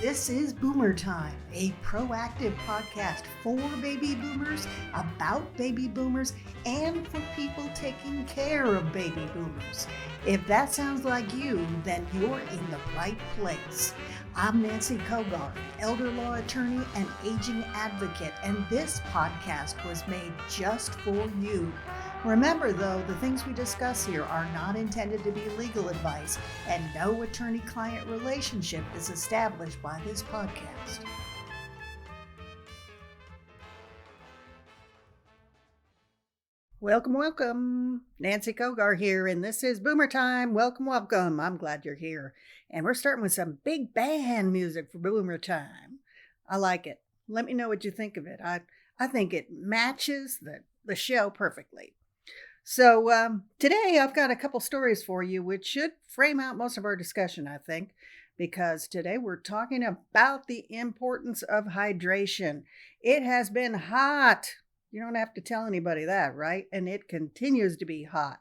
This is Boomer Time, a proactive podcast for baby boomers, about baby boomers, and for people taking care of baby boomers. If that sounds like you, then you're in the right place. I'm Nancy Kogar, elder law attorney and aging advocate, and this podcast was made just for you. Remember, though, the things we discuss here are not intended to be legal advice, and no attorney-client relationship is established by this podcast. Welcome. Nancy Kogar here, and this is Boomer Time. Welcome. I'm glad you're here. And we're starting with some big band music for Boomer Time. I like it. Let me know what you think of it. I think it matches the show perfectly. So today I've got a couple stories for you, which should frame out most of our discussion, I think, because today we're talking about the importance of hydration. It has been hot. You don't have to tell anybody that, right? And it continues to be hot.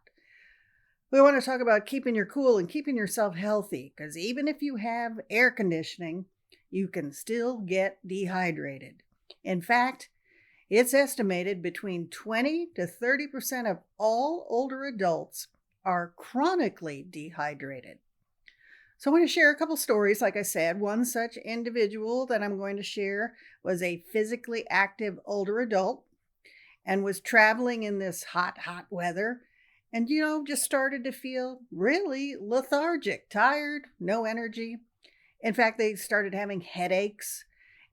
We want to talk about keeping your cool and keeping yourself healthy, because even if you have air conditioning, you can still get dehydrated. In fact, it's estimated between 20 to 30% of all older adults are chronically dehydrated. So I want to share a couple stories. Like I said, one such individual that I'm going to share was a physically active older adult and was traveling in this hot weather and, just started to feel really lethargic, tired, no energy. In fact, they started having headaches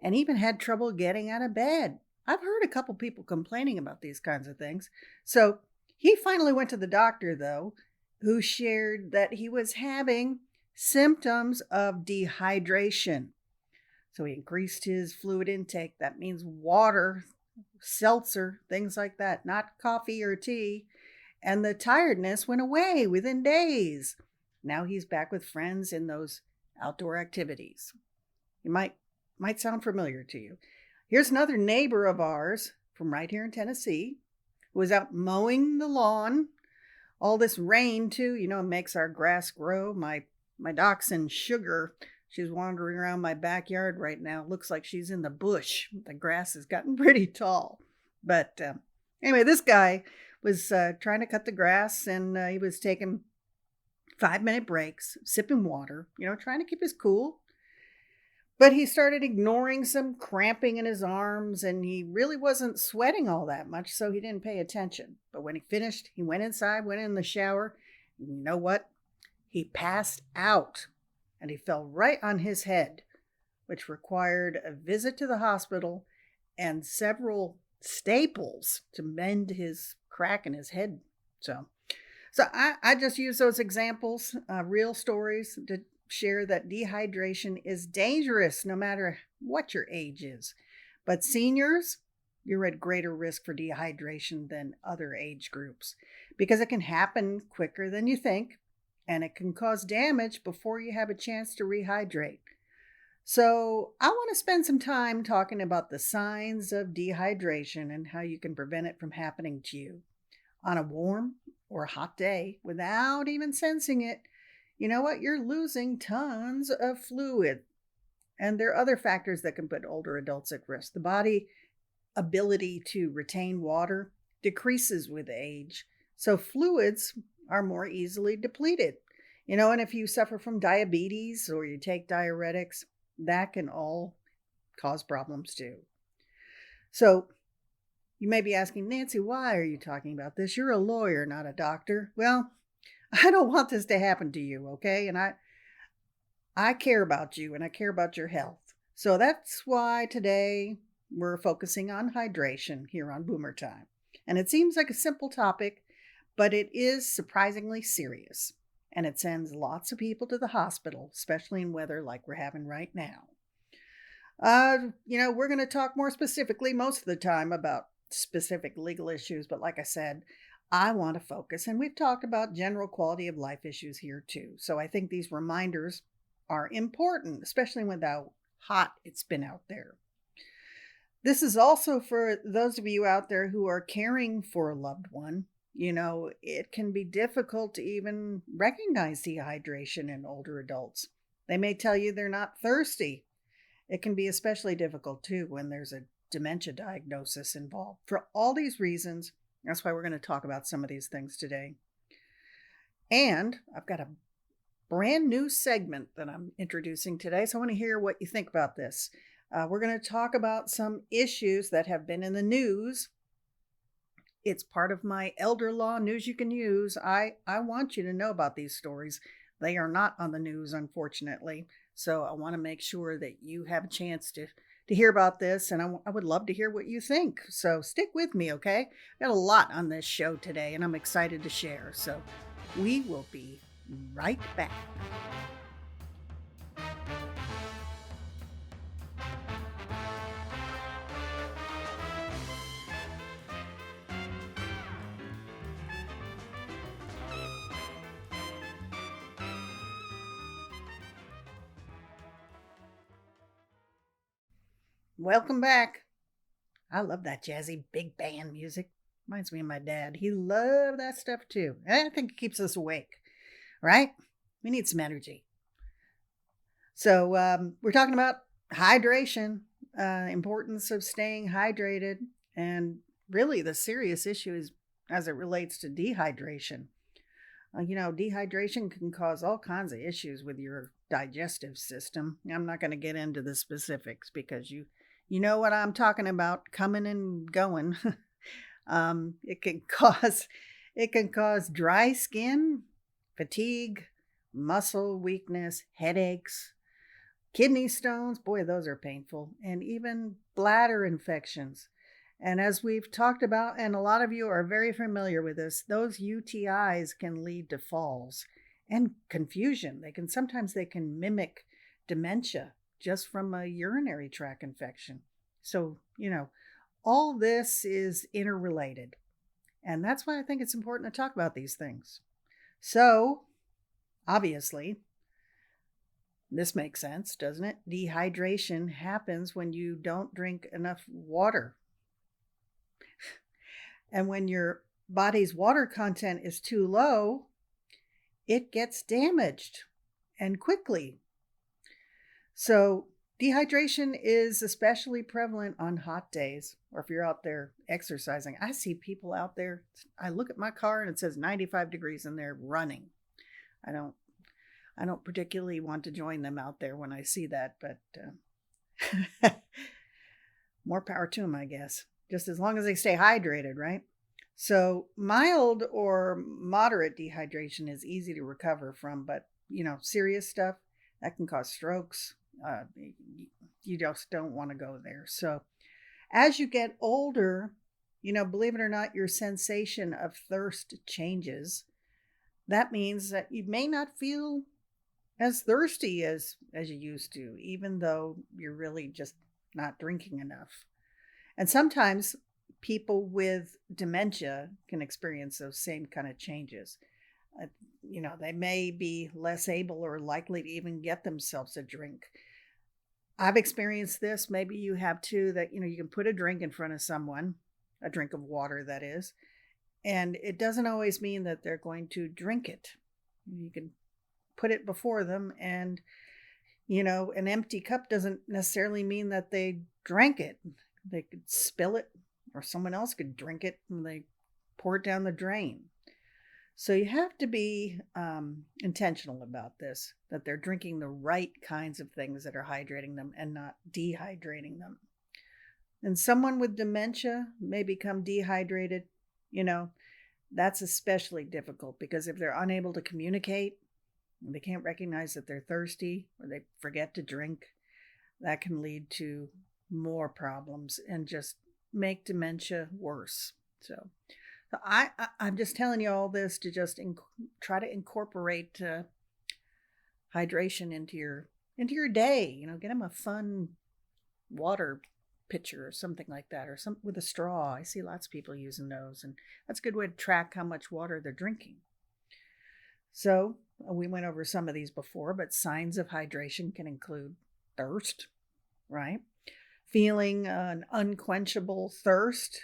and even had trouble getting out of bed. I've heard a couple people complaining about these kinds of things. So he finally went to the doctor, though, who shared that he was having symptoms of dehydration. So he increased his fluid intake. That means water, seltzer, things like that, not coffee or tea. And the tiredness went away within days. Now he's back with friends in those outdoor activities. It might sound familiar to you. Here's another neighbor of ours from right here in Tennessee who was out mowing the lawn. All this rain, too, makes our grass grow. My dachshund, Sugar, she's wandering around my backyard right now. Looks like she's in the bush. The grass has gotten pretty tall. But anyway, this guy was trying to cut the grass, and he was taking 5-minute breaks, sipping water, trying to keep his cool. But he started ignoring some cramping in his arms, and he really wasn't sweating all that much, so he didn't pay attention. But when he finished, he went inside, went in the shower. And you know what? He passed out, and he fell right on his head, which required a visit to the hospital and several staples to mend his crack in his head. So I just use those examples, real stories, to share that dehydration is dangerous no matter what your age is. But seniors, you're at greater risk for dehydration than other age groups because it can happen quicker than you think, and it can cause damage before you have a chance to rehydrate. So I want to spend some time talking about the signs of dehydration and how you can prevent it from happening to you on a warm or hot day without even sensing it. You know what? You're losing tons of fluid. And there are other factors that can put older adults at risk. The body ability to retain water decreases with age. So fluids are more easily depleted. And if you suffer from diabetes or you take diuretics, that can all cause problems too. So you may be asking, Nancy, why are you talking about this? You're a lawyer, not a doctor. Well, I don't want this to happen to you, okay? And I care about you and I care about your health. So that's why today we're focusing on hydration here on Boomer Time. And it seems like a simple topic, but it is surprisingly serious. And it sends lots of people to the hospital, especially in weather like we're having right now. We're going to talk more specifically most of the time about specific legal issues. But like I said, I want to focus, and we've talked about general quality of life issues here too. So I think these reminders are important, especially with how hot it's been out there. This is also for those of you out there who are caring for a loved one. It can be difficult to even recognize dehydration in older adults. They may tell you they're not thirsty, It can be especially difficult too when there's a dementia diagnosis involved. For all these reasons, that's why we're going to talk about some of these things today. And I've got a brand new segment that I'm introducing today. So I want to hear what you think about this. We're going to talk about some issues that have been in the news. It's part of my elder law news you can use. I want you to know about these stories. They are not on the news, unfortunately. So I want to make sure that you have a chance to hear about this. And I would love to hear what you think. So stick with me, okay? Got a lot on this show today, and I'm excited to share. So we will be right back. Welcome back. I love that jazzy big band music. Reminds me of my dad. He loved that stuff too. And I think it keeps us awake, right? We need some energy. So we're talking about hydration, importance of staying hydrated, and really the serious issue is as it relates to dehydration. Dehydration can cause all kinds of issues with your digestive system. I'm not going to get into the specifics because you know what I'm talking about, coming and going. It can cause dry skin, fatigue, muscle weakness, headaches, kidney stones. Boy, those are painful, and even bladder infections. And as we've talked about, and a lot of you are very familiar with this, those UTIs can lead to falls and confusion. Sometimes they can mimic dementia just from a urinary tract infection. So, all this is interrelated. And that's why I think it's important to talk about these things. So, obviously, this makes sense, doesn't it? Dehydration happens when you don't drink enough water. And when your body's water content is too low, it gets damaged and quickly. So dehydration is especially prevalent on hot days, or if you're out there exercising. I see people out there. I look at my car and it says 95 degrees and they're running. I don't particularly want to join them out there when I see that, but more power to them, I guess. Just as long as they stay hydrated, right? So mild or moderate dehydration is easy to recover from, but serious stuff that can cause strokes. You just don't want to go there. So as you get older, believe it or not, your sensation of thirst changes. That means that you may not feel as thirsty as you used to, even though you're really just not drinking enough. And sometimes people with dementia can experience those same kind of changes. They may be less able or likely to even get themselves a drink. I've experienced this. Maybe you have too, that, you can put a drink in front of someone, a drink of water, that is, and it doesn't always mean that they're going to drink it. You can put it before them, and, an empty cup doesn't necessarily mean that they drank it. They could spill it, or someone else could drink it and they pour it down the drain. So you have to be intentional about this, that they're drinking the right kinds of things that are hydrating them and not dehydrating them. And someone with dementia may become dehydrated. That's especially difficult because if they're unable to communicate, they can't recognize that they're thirsty, or they forget to drink, that can lead to more problems and just make dementia worse. So I'm just telling you all this to just try to incorporate hydration into your day. Get them a fun water pitcher or something like that, or some with a straw. I see lots of people using those, and that's a good way to track how much water they're drinking. So we went over some of these before, but signs of hydration can include thirst, right? Feeling an unquenchable thirst,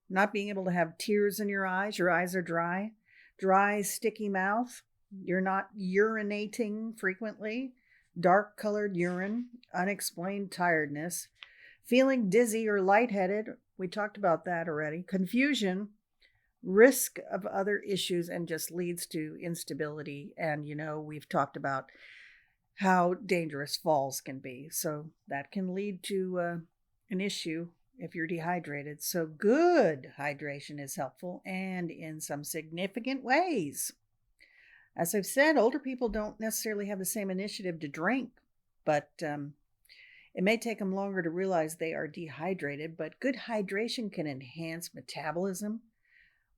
not being able to have tears in your eyes are dry, sticky mouth, you're not urinating frequently, dark colored urine, unexplained tiredness, feeling dizzy or lightheaded. We talked about that already. Confusion, risk of other issues, and just leads to instability. And, we've talked about how dangerous falls can be. So that can lead to an issue if you're dehydrated. So good hydration is helpful and in some significant ways. As I've said, older people don't necessarily have the same initiative to drink, but it may take them longer to realize they are dehydrated. But good hydration can enhance metabolism,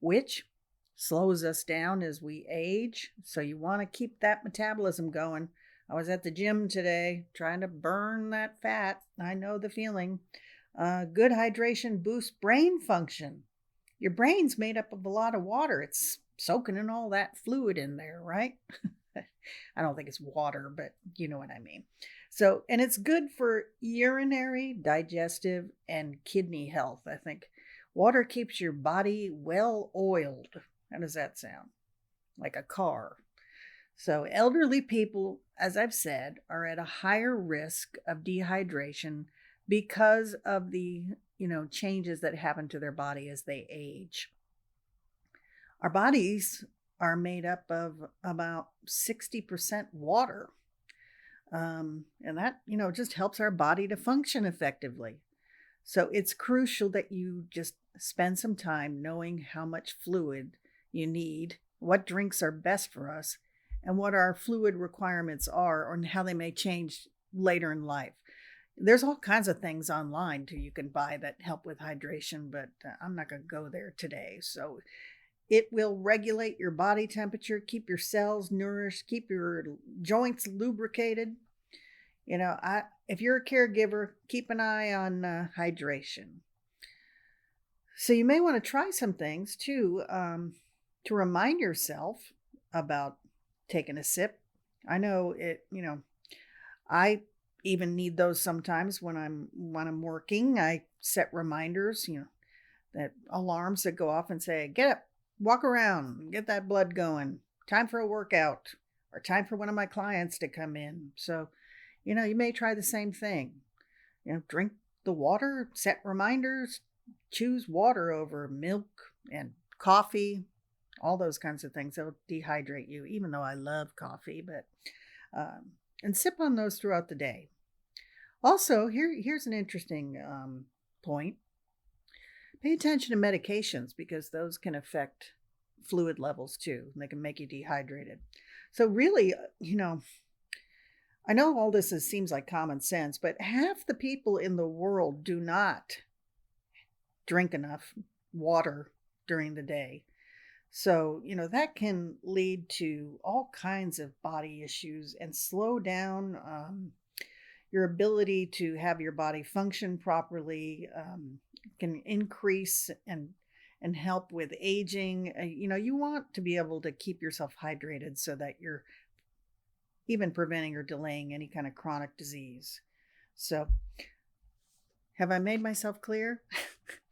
which slows us down as we age. So you want to keep that metabolism going. I was at the gym today trying to burn that fat. I know the feeling. Good hydration boosts brain function. Your brain's made up of a lot of water. It's soaking in all that fluid in there, right? I don't think it's water, but you know what I mean. So, and it's good for urinary, digestive, and kidney health, I think. Water keeps your body well oiled. How does that sound? Like a car. So, elderly people, as I've said, are at a higher risk of dehydration because of the, changes that happen to their body as they age. Our bodies are made up of about 60% water. And that, just helps our body to function effectively. So it's crucial that you just spend some time knowing how much fluid you need, what drinks are best for us, and what our fluid requirements are, and how they may change later in life. There's all kinds of things online too you can buy that help with hydration, but I'm not going to go there today. So it will regulate your body temperature, keep your cells nourished, keep your joints lubricated. If you're a caregiver, keep an eye on hydration. So you may want to try some things too, to remind yourself about taking a sip. I know it, I even need those sometimes when I'm working. I set reminders, that alarms that go off and say, get up, walk around, get that blood going, time for a workout, or time for one of my clients to come in. So, you may try the same thing. Drink the water, set reminders, choose water over milk and coffee, all those kinds of things that'll dehydrate you, even though I love coffee, but and sip on those throughout the day. Also, here's an interesting point. Pay attention to medications because those can affect fluid levels too. They can make you dehydrated. So really, I know all this seems like common sense, but half the people in the world do not drink enough water during the day. So, that can lead to all kinds of body issues and slow down your ability to have your body function properly, can increase and help with aging. You want to be able to keep yourself hydrated so that you're even preventing or delaying any kind of chronic disease. So, have I made myself clear?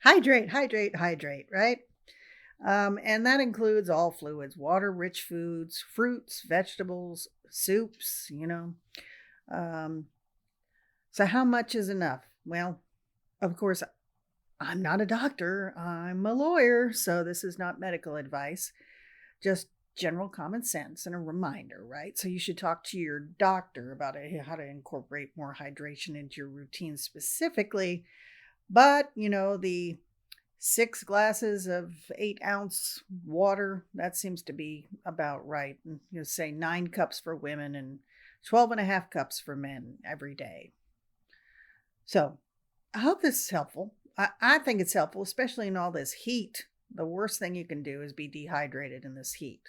Hydrate, hydrate, hydrate, right? And that includes all fluids, water-rich foods, fruits, vegetables, soups, So how much is enough? Well, of course, I'm not a doctor. I'm a lawyer, so this is not medical advice. Just general common sense and a reminder, right? So you should talk to your doctor about how to incorporate more hydration into your routine specifically. But, the 6 glasses of 8-ounce water, that seems to be about right. And, say 9 cups for women and 12.5 cups for men every day. So I hope this is helpful. I think it's helpful, especially in all this heat. The worst thing you can do is be dehydrated in this heat.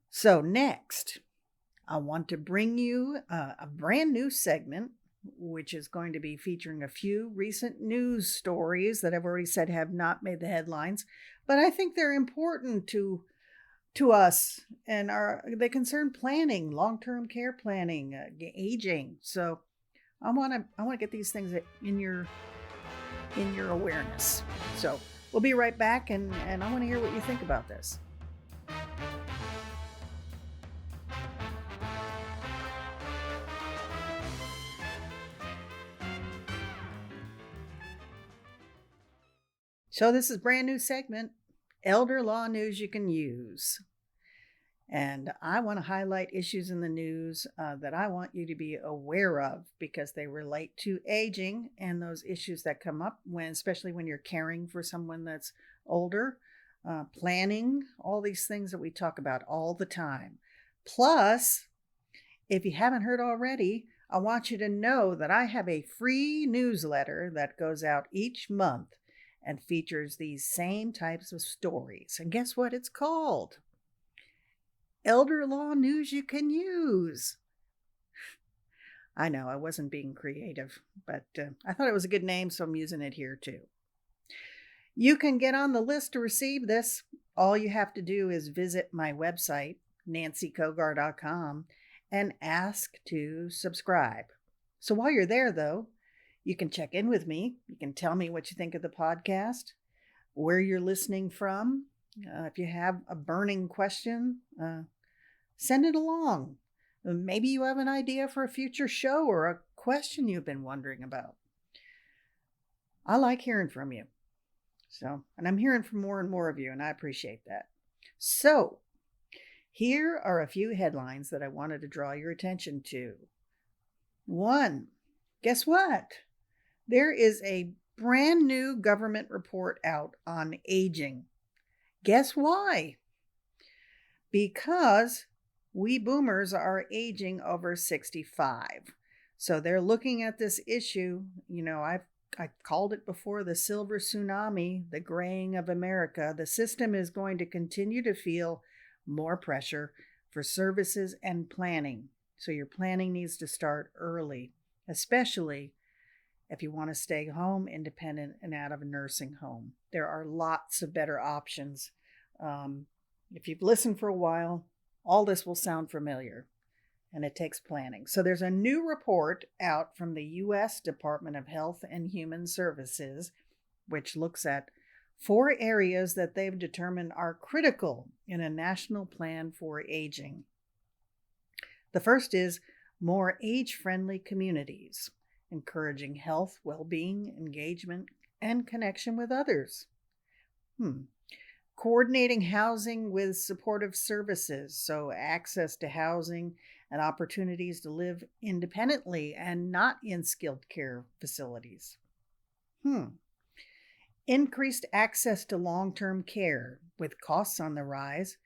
So next, I want to bring you a brand new segment, which is going to be featuring a few recent news stories that I've already said have not made the headlines, but I think they're important to us and they concern planning, long-term care planning, aging. So I want to get these things in your awareness. So we'll be right back, and I want to hear what you think about this. So this is a brand new segment, Elder Law News You Can Use. And I want to highlight issues in the news that I want you to be aware of because they relate to aging and those issues that come up especially when you're caring for someone that's older, planning, all these things that we talk about all the time. Plus, if you haven't heard already, I want you to know that I have a free newsletter that goes out each month and features these same types of stories. And guess what it's called? Elder Law News You Can Use. I know I wasn't being creative, but I thought it was a good name, so I'm using it here too. You can get on the list to receive this. All you have to do is visit my website, nancykogar.com, and ask to subscribe. So while you're there, though, you can check in with me. You can tell me what you think of the podcast, where you're listening from. If you have a burning question, send it along. Maybe you have an idea for a future show or a question you've been wondering about. I like hearing from you. And I'm hearing from more and more of you, and I appreciate that. So, here are a few headlines that I wanted to draw your attention to. 1, guess what? There is a brand new government report out on aging. Guess why? Because we boomers are aging over 65. So they're looking at this issue. I called it before the silver tsunami, the graying of America. The system is going to continue to feel more pressure for services and planning. So your planning needs to start early, especially if you want to stay home, independent, and out of a nursing home. There are lots of better options. If you've listened for a while, all this will sound familiar, and it takes planning. So there's a new report out from the U.S. Department of Health and Human Services, which looks at 4 areas that they've determined are critical in a national plan for aging. The first is more age-friendly communities, encouraging health, well-being, engagement, and connection with others. Coordinating housing with supportive services, so access to housing and opportunities to live independently and not in skilled care facilities. Increased access to long-term care. With costs on the rise,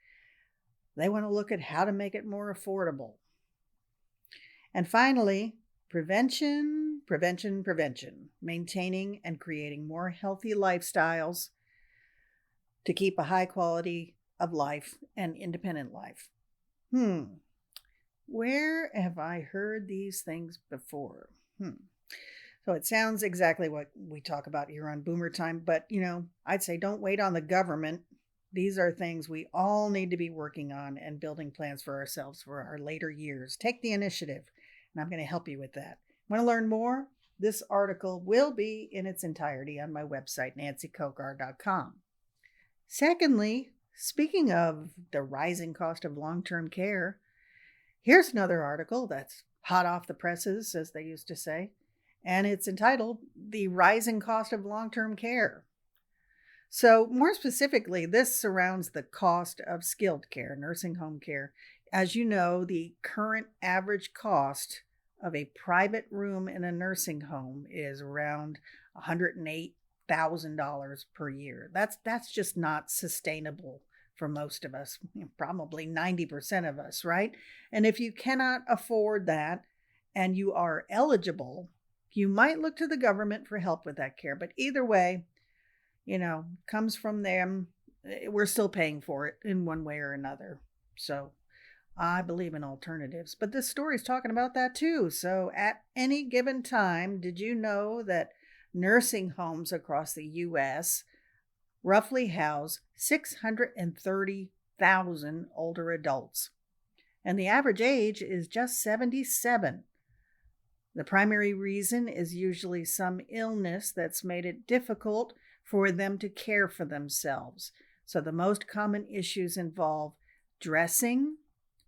they want to look at how to make it more affordable. And finally, prevention, maintaining and creating more healthy lifestyles to keep a high quality of life and independent life. Where have I heard these things before? So it sounds exactly what we talk about here on Boomer Time, but I'd say don't wait on the government. These are things we all need to be working on and building plans for ourselves for our later years. Take the initiative, and I'm going to help you with that. Want to learn more? This article will be in its entirety on my website, nancykogar.com. Secondly, speaking of the rising cost of long-term care, here's another article that's hot off the presses, as they used to say, and it's entitled, The Rising Cost of Long-Term Care. So more specifically, this surrounds the cost of skilled care, nursing home care. As you know, the current average cost of a private room in a nursing home is around $108,000 per year. That's just not sustainable for most of us, probably 90% of us, right? And if you cannot afford that and you are eligible, you might look to the government for help with that care. But either way, comes from them. We're still paying for it in one way or another. So I believe in alternatives. But this story is talking about that too. So at any given time, did you know that nursing homes across the U.S. roughly house 630,000 older adults? And the average age is just 77. The primary reason is usually some illness that's made it difficult for them to care for themselves. So the most common issues involve dressing,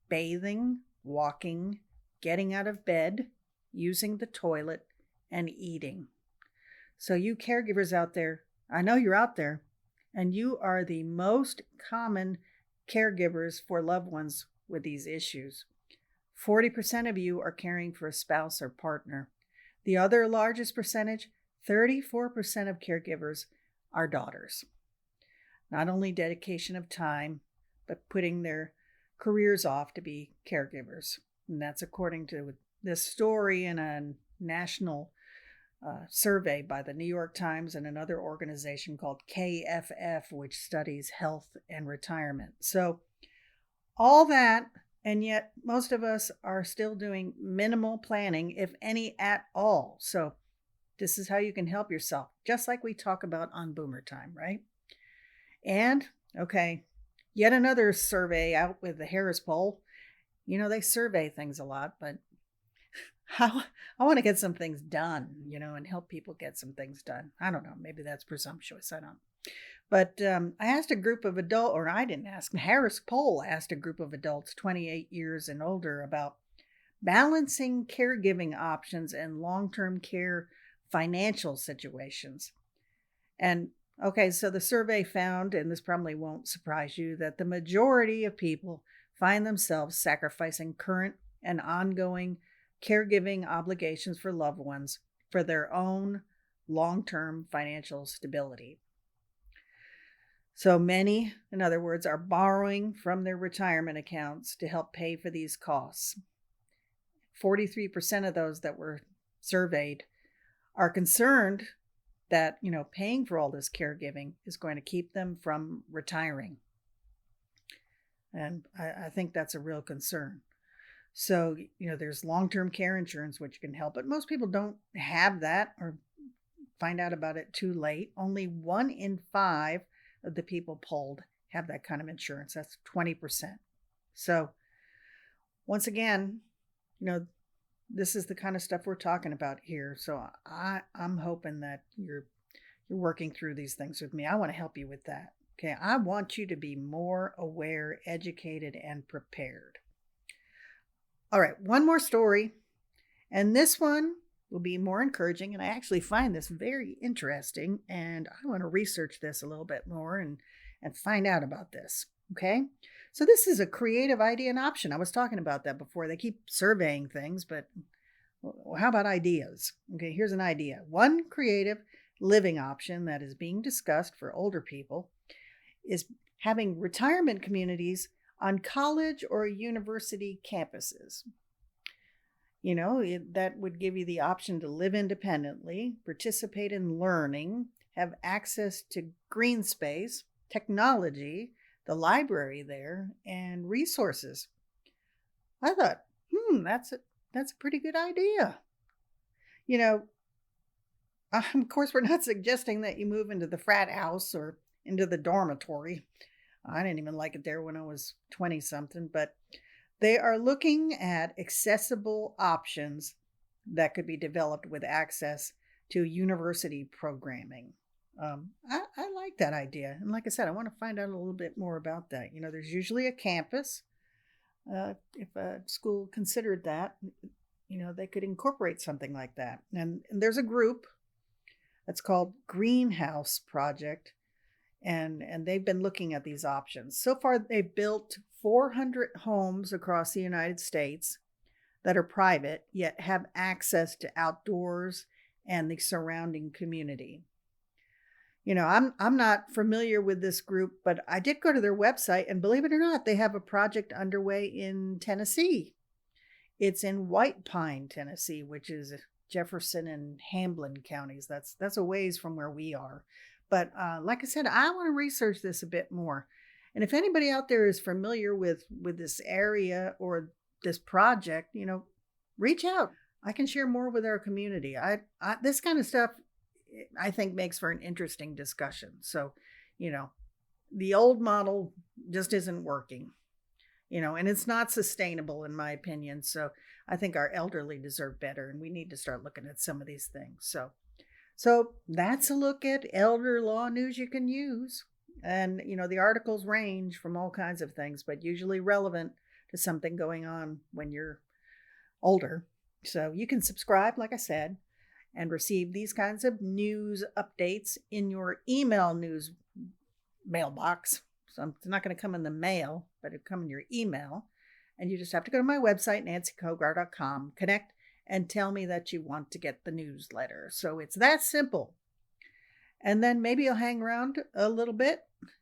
bathing, walking, getting out of bed, using the toilet, and eating. So you caregivers out there, I know you're out there, and you are the most common caregivers for loved ones with these issues. 40% of you are caring for a spouse or partner. The other largest percentage, 34% of caregivers, are daughters. Not only dedication of time, but putting their careers off to be caregivers. And that's according to this story in a national survey by the New York Times and another organization called KFF, which studies health and retirement. So, all that, and yet most of us are still doing minimal planning, if any at all. So, this is how you can help yourself, just like we talk about on Boomer Time, right? And, okay, yet another survey out with the Harris poll. They survey things a lot, but how I want to get some things done, and help people get some things done. I don't know. Maybe that's presumptuous. I don't. But I asked a group of adults, or I didn't ask, Harris poll asked a group of adults 28 years and older about balancing caregiving options and long-term care financial situations. And okay, so the survey found, and this probably won't surprise you, that the majority of people find themselves sacrificing current and ongoing caregiving obligations for loved ones for their own long-term financial stability. So many, in other words, are borrowing from their retirement accounts to help pay for these costs. 43% of those that were surveyed are concerned that, paying for all this caregiving is going to keep them from retiring. And I think that's a real concern. So, there's long-term care insurance, which can help, but most people don't have that or find out about it too late. Only 1 in 5 of the people polled have that kind of insurance. That's 20%. So, once again, this is the kind of stuff we're talking about here. So I'm hoping that you're working through these things with me. I want to help you with that. Okay, I want you to be more aware, educated, and prepared. All right, one more story. And this one will be more encouraging. And I actually find this very interesting. And I want to research this a little bit more and find out about this. Okay, so this is a creative idea and option. I was talking about that before. They keep surveying things, but how about ideas? Okay, here's an idea. One creative living option that is being discussed for older people is having retirement communities on college or university campuses. That would give you the option to live independently, participate in learning, have access to green space, technology, the library there, and resources. I thought, that's a pretty good idea. Of course, we're not suggesting that you move into the frat house or into the dormitory. I didn't even like it there when I was 20-something, but they are looking at accessible options that could be developed with access to university programming. I like that idea. And like I said, I want to find out a little bit more about that. There's usually a campus. If a school considered that, they could incorporate something like that. And there's a group that's called Greenhouse Project. And they've been looking at these options. So far, they've built 400 homes across the United States that are private, yet have access to outdoors and the surrounding community. I'm not familiar with this group, but I did go to their website, and believe it or not, they have a project underway in Tennessee. It's in White Pine, Tennessee, which is Jefferson and Hamlin counties. That's a ways from where we are. But like I said, I want to research this a bit more. And if anybody out there is familiar with this area or this project, reach out. I can share more with our community. This kind of stuff, I think, makes for an interesting discussion. So, the old model just isn't working, and it's not sustainable in my opinion. So I think our elderly deserve better, and we need to start looking at some of these things. So that's a look at elder law news you can use. And, the articles range from all kinds of things, but usually relevant to something going on when you're older. So you can subscribe, like I said, and receive these kinds of news updates in your email news mailbox. So it's not going to come in the mail, but it'll come in your email. And you just have to go to my website, nancykogar.com, connect, and tell me that you want to get the newsletter. So it's that simple. And then maybe you'll hang around a little bit,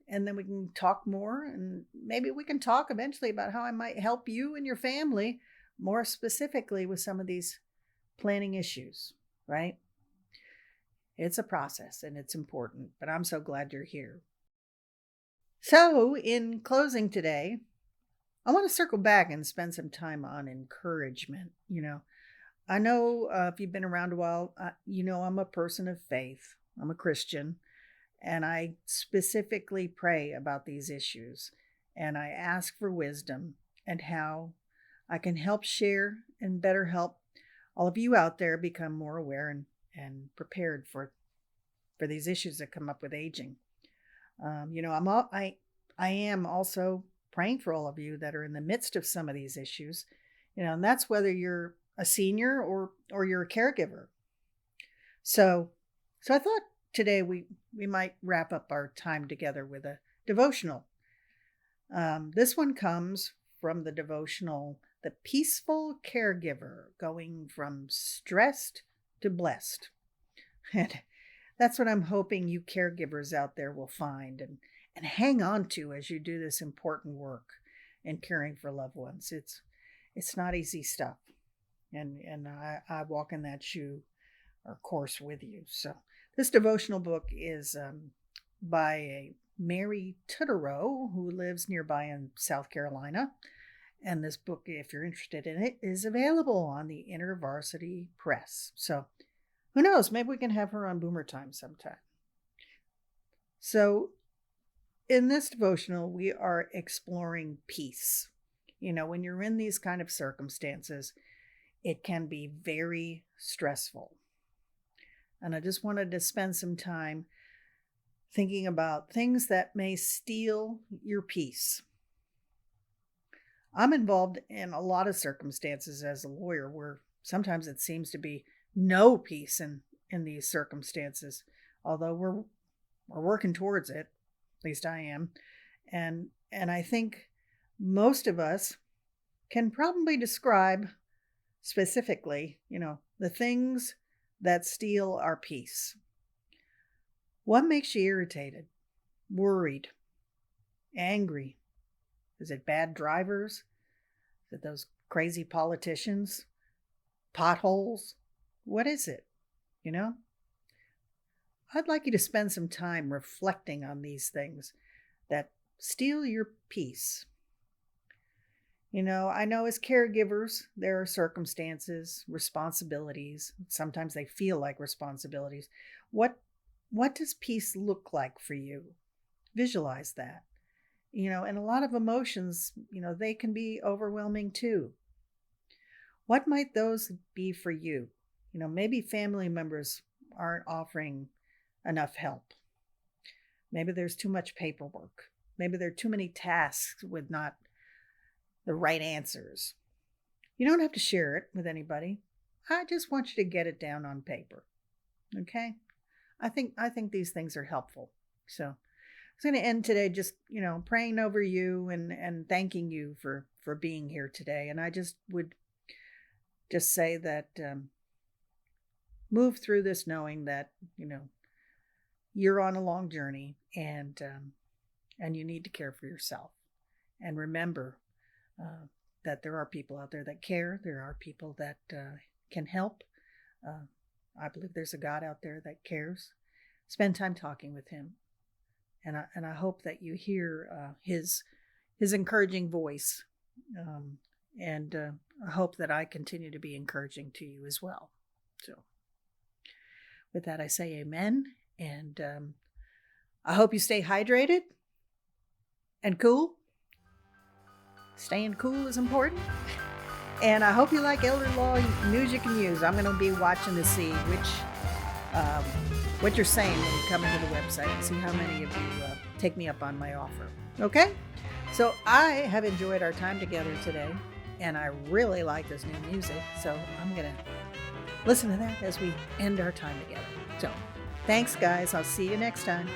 and then we can talk more. And maybe we can talk eventually about how I might help you and your family more specifically with some of these planning issues, right? It's a process and it's important, but I'm so glad you're here. So in closing today, I want to circle back and spend some time on encouragement. I know if you've been around a while, I'm a person of faith. I'm a Christian, and I specifically pray about these issues, and I ask for wisdom and how I can help share and better help all of you out there become more aware and prepared for these issues that come up with aging. I am also praying for all of you that are in the midst of some of these issues, and that's whether you're a senior or you're a caregiver. So I thought today we might wrap up our time together with a devotional. This one comes from the devotional, The Peaceful Caregiver, going from stressed to blessed. And that's what I'm hoping you caregivers out there will find and hang on to as you do this important work in caring for loved ones. It's not easy stuff. And I walk in that shoe or course with you. So this devotional book is by a Mary Tutterow, who lives nearby in South Carolina. And this book, if you're interested in it, is available on the InterVarsity Press. So who knows, maybe we can have her on Boomer Time sometime. So in this devotional, we are exploring peace. When you're in these kind of circumstances, it can be very stressful. And I just wanted to spend some time thinking about things that may steal your peace. I'm involved in a lot of circumstances as a lawyer where sometimes it seems to be no peace in these circumstances, although we're working towards it. At least I am. And I think most of us can probably describe specifically, the things that steal our peace. What makes you irritated, worried, angry? Is it bad drivers? Is it those crazy politicians? Potholes? What is it? I'd like you to spend some time reflecting on these things that steal your peace. I know as caregivers, there are circumstances, responsibilities. Sometimes they feel like responsibilities. What does peace look like for you? Visualize that. And a lot of emotions, they can be overwhelming too. What might those be for you? Maybe family members aren't offering enough help. Maybe there's too much paperwork. Maybe there are too many tasks with not the right answers. You don't have to share it with anybody. I just want you to get it down on paper. Okay? I think these things are helpful. So I was going to end today just, praying over you and thanking you for being here today. And I just would just say that move through this knowing that, you're on a long journey and you need to care for yourself. And remember that there are people out there that care. There are people that can help. I believe there's a God out there that cares. Spend time talking with him. And I hope that you hear his encouraging voice. And I hope that I continue to be encouraging to you as well. So with that, I say amen. And I hope you stay hydrated and cool. Staying cool is important. And I hope you like elder law news you can use. I'm going to be watching to see what you're saying when you come into the website and see how many of you take me up on my offer. Okay? So I have enjoyed our time together today. And I really like this new music, so I'm going to listen to that as we end our time together. So, thanks, guys. I'll see you next time.